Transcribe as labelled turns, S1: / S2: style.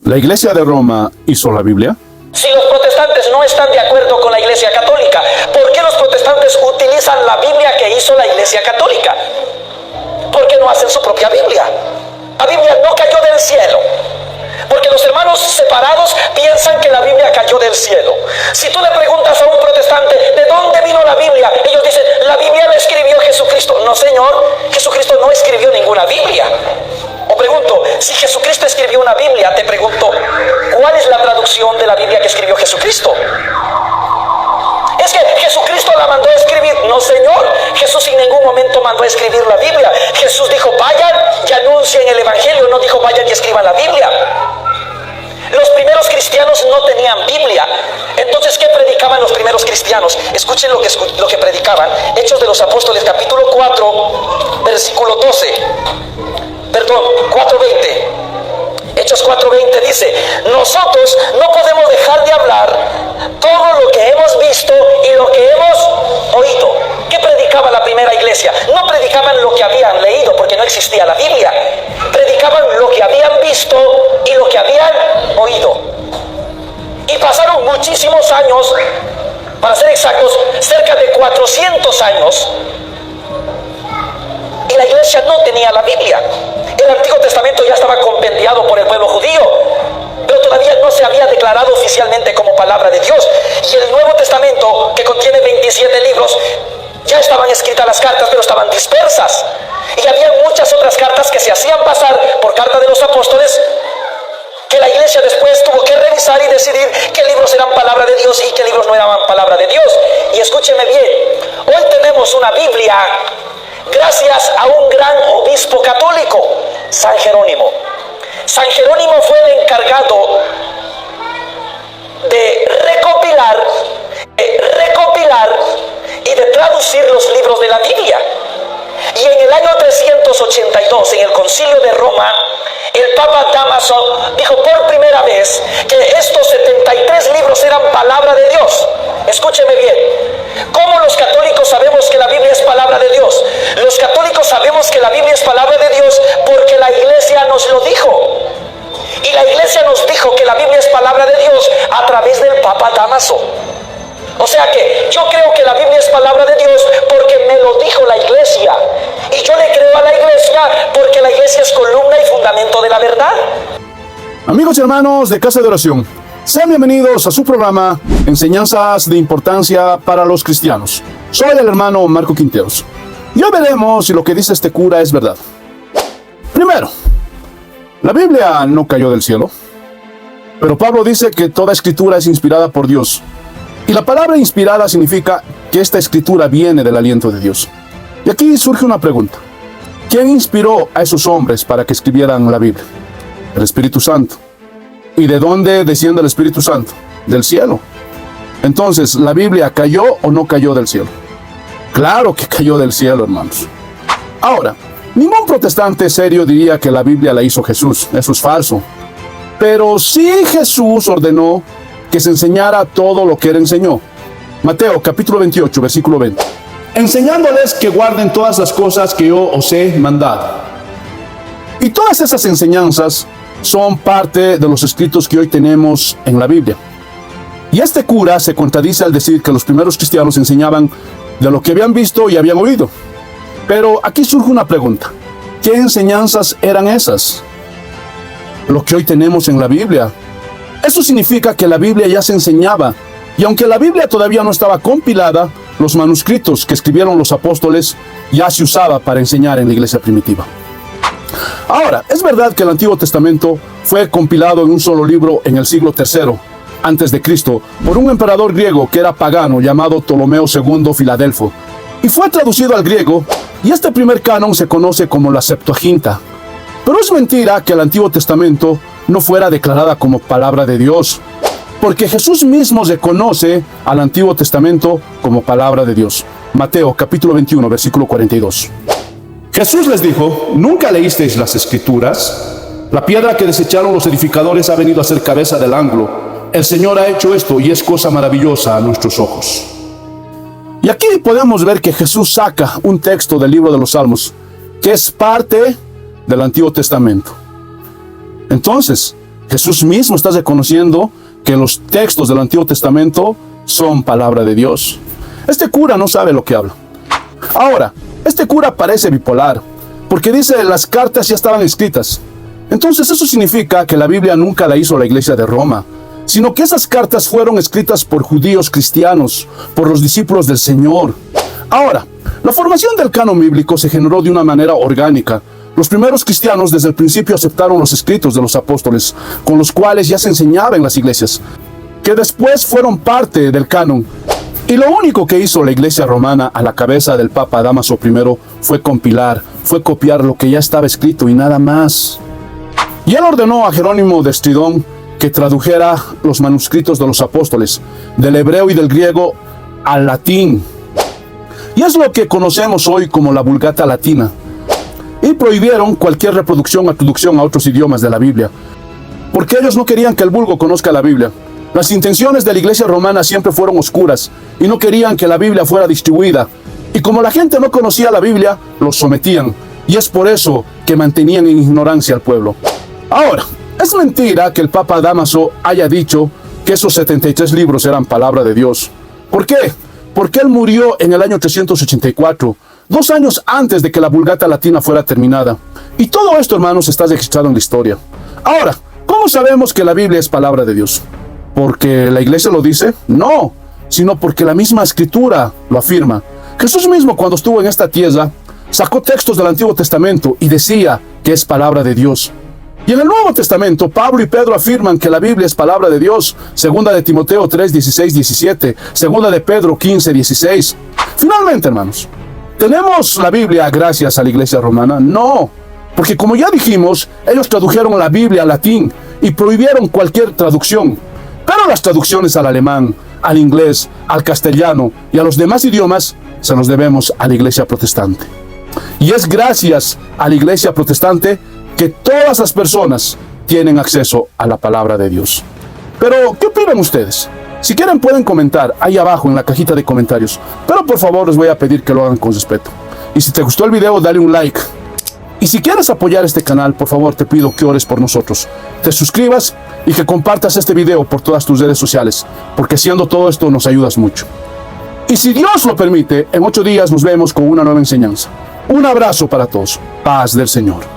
S1: ¿La Iglesia de Roma hizo la Biblia?
S2: Si los protestantes no están de acuerdo con la Iglesia Católica, ¿por qué los protestantes utilizan la Biblia que hizo la Iglesia Católica? ¿Por qué no hacen su propia Biblia? La Biblia no cayó del cielo. Porque los hermanos separados piensan que la Biblia cayó del cielo. Si tú le preguntas a un protestante, ¿de dónde vino la Biblia? Ellos dicen, la Biblia la escribió Jesucristo. No, señor, Jesucristo no escribió ninguna Biblia. O pregunto, si Jesucristo escribió una Biblia, te pregunto, ¿cuál es la traducción de la Biblia que escribió Jesucristo? Es que Jesucristo la mandó a escribir. No, señor, Jesús en ningún momento mandó a escribir la Biblia. Jesús dijo, vayan y anuncien el Evangelio. No dijo, vayan y escriban la Biblia. Los primeros cristianos no tenían Biblia. Entonces, ¿qué predicaban los primeros cristianos? Escuchen lo que predicaban. Hechos de los Apóstoles, capítulo 4, versículo 12. Perdón, 4:20. Hechos 4:20 dice, nosotros no podemos dejar de hablar todo lo que hemos visto y lo que hemos oído. ¿Qué predicaba la primera iglesia? No predicaban lo que habían leído porque no existía la Biblia. Predicaban lo que habían visto y lo que habían oído. Y pasaron muchísimos años, para ser exactos, cerca de 400 años, y la iglesia no tenía la Biblia. El Antiguo Testamento ya estaba compendiado por el pueblo judío, pero todavía no se había declarado oficialmente como palabra de Dios. Y el Nuevo Testamento, que contiene 27 libros, ya estaban escritas las cartas, pero estaban dispersas. Y había muchas otras cartas que se hacían pasar por carta de los apóstoles, que la iglesia después tuvo que revisar y decidir qué libros eran palabra de Dios y qué libros no eran palabra de Dios. Y escúcheme bien, hoy tenemos una Biblia gracias a un gran obispo católico, San Jerónimo. San Jerónimo fue el encargado de recopilar y de traducir los libros de la Biblia. Y en el año 382, en el Concilio de Roma, el Papa Dámaso dijo por primera vez que estos 73 libros eran palabra de Dios. Escúcheme bien. ¿Cómo los católicos sabemos que la Biblia es palabra de Dios? Los católicos sabemos que la Biblia es palabra de Dios porque la iglesia nos lo dijo. Y la iglesia nos dijo que la Biblia es palabra de Dios a través del Papa Dámaso. O sea que yo creo que la Biblia es palabra de Dios porque me lo dijo la iglesia. Y yo le creo a la iglesia porque la iglesia es columna y fundamento de la verdad.
S1: Amigos y hermanos de Casa de Oración, sean bienvenidos a su programa Enseñanzas de Importancia para los Cristianos. Soy el hermano Marco Quinteros. Ya veremos si lo que dice este cura es verdad. Primero, la Biblia no cayó del cielo, pero Pablo dice que toda escritura es inspirada por Dios. Y la palabra inspirada significa que esta escritura viene del aliento de Dios. Y aquí surge una pregunta. ¿Quién inspiró a esos hombres para que escribieran la Biblia? El Espíritu Santo. ¿Y de dónde desciende el Espíritu Santo? Del cielo. Entonces, ¿la Biblia cayó o no cayó del cielo? Claro que cayó del cielo, hermanos. Ahora, ningún protestante serio diría que la Biblia la hizo Jesús. Eso es falso. Pero sí Jesús ordenó que se enseñara todo lo que él enseñó. Mateo capítulo 28, versículo 20. Enseñándoles que guarden todas las cosas que yo os he mandado. Y todas esas enseñanzas son parte de los escritos que hoy tenemos en la Biblia. Y este cura se contradice al decir que los primeros cristianos enseñaban de lo que habían visto y habían oído. Pero aquí surge una pregunta. ¿Qué enseñanzas eran esas? Lo que hoy tenemos en la Biblia. Eso significa que la Biblia ya se enseñaba, y aunque la Biblia todavía no estaba compilada, los manuscritos que escribieron los apóstoles ya se usaba para enseñar en la iglesia primitiva. Ahora, es verdad que el Antiguo Testamento fue compilado en un solo libro en el siglo III antes de Cristo por un emperador griego que era pagano llamado Ptolomeo II Filadelfo, y fue traducido al griego, y este primer canon se conoce como la Septuaginta. Pero es mentira que el Antiguo Testamento no fuera declarada como palabra de Dios, porque Jesús mismo reconoce al Antiguo Testamento como palabra de Dios. Mateo capítulo 21, versículo 42. Jesús les dijo, ¿nunca leísteis las Escrituras? La piedra que desecharon los edificadores ha venido a ser cabeza del ángulo. El Señor ha hecho esto y es cosa maravillosa a nuestros ojos. Y aquí podemos ver que Jesús saca un texto del libro de los Salmos, que es parte del Antiguo Testamento. Entonces, Jesús mismo está reconociendo que los textos del Antiguo Testamento son palabra de Dios. Este cura no sabe lo que habla. Ahora, este cura parece bipolar, porque dice las cartas ya estaban escritas. Entonces eso significa que la Biblia nunca la hizo la Iglesia de Roma, sino que esas cartas fueron escritas por judíos cristianos, por los discípulos del Señor. Ahora, la formación del canon bíblico se generó de una manera orgánica. Los primeros cristianos desde el principio aceptaron los escritos de los apóstoles, con los cuales ya se enseñaba en las iglesias, que después fueron parte del canon. Y lo único que hizo la Iglesia romana a la cabeza del Papa Dámaso I fue compilar, fue copiar lo que ya estaba escrito y nada más. Y él ordenó a Jerónimo de Estridón que tradujera los manuscritos de los apóstoles, del hebreo y del griego al latín. Y es lo que conocemos hoy como la Vulgata Latina. Y prohibieron cualquier reproducción o traducción a otros idiomas de la Biblia, porque ellos no querían que el vulgo conozca la Biblia. Las intenciones de la Iglesia romana siempre fueron oscuras y no querían que la Biblia fuera distribuida. Y como la gente no conocía la Biblia, los sometían. Y es por eso que mantenían en ignorancia al pueblo. Ahora, es mentira que el Papa Dámaso haya dicho que esos 73 libros eran palabra de Dios. ¿Por qué? Porque él murió en el año 384, 2 años antes de que la Vulgata Latina fuera terminada. Y todo esto, hermanos, está registrado en la historia. Ahora, ¿cómo sabemos que la Biblia es palabra de Dios? ¿Porque la iglesia lo dice? No, sino porque la misma escritura lo afirma. Jesús mismo, cuando estuvo en esta tierra, sacó textos del Antiguo Testamento y decía que es palabra de Dios. Y en el Nuevo Testamento, Pablo y Pedro afirman que la Biblia es palabra de Dios. Segunda de Timoteo 3, 16, 17. Segunda de Pedro 15, 16. Finalmente, hermanos, ¿tenemos la Biblia gracias a la iglesia romana? No, porque como ya dijimos, ellos tradujeron la Biblia al latín y prohibieron cualquier traducción. Pero las traducciones al alemán, al inglés, al castellano y a los demás idiomas se los debemos a la iglesia protestante. Y es gracias a la iglesia protestante que todas las personas tienen acceso a la palabra de Dios. Pero, ¿qué opinan ustedes? Si quieren pueden comentar ahí abajo en la cajita de comentarios, pero por favor les voy a pedir que lo hagan con respeto. Y si te gustó el video, dale un like. Y si quieres apoyar este canal, por favor te pido que ores por nosotros, te suscribas y que compartas este video por todas tus redes sociales, porque haciendo todo esto nos ayudas mucho. Y si Dios lo permite, en 8 días nos vemos con una nueva enseñanza. Un abrazo para todos. Paz del Señor.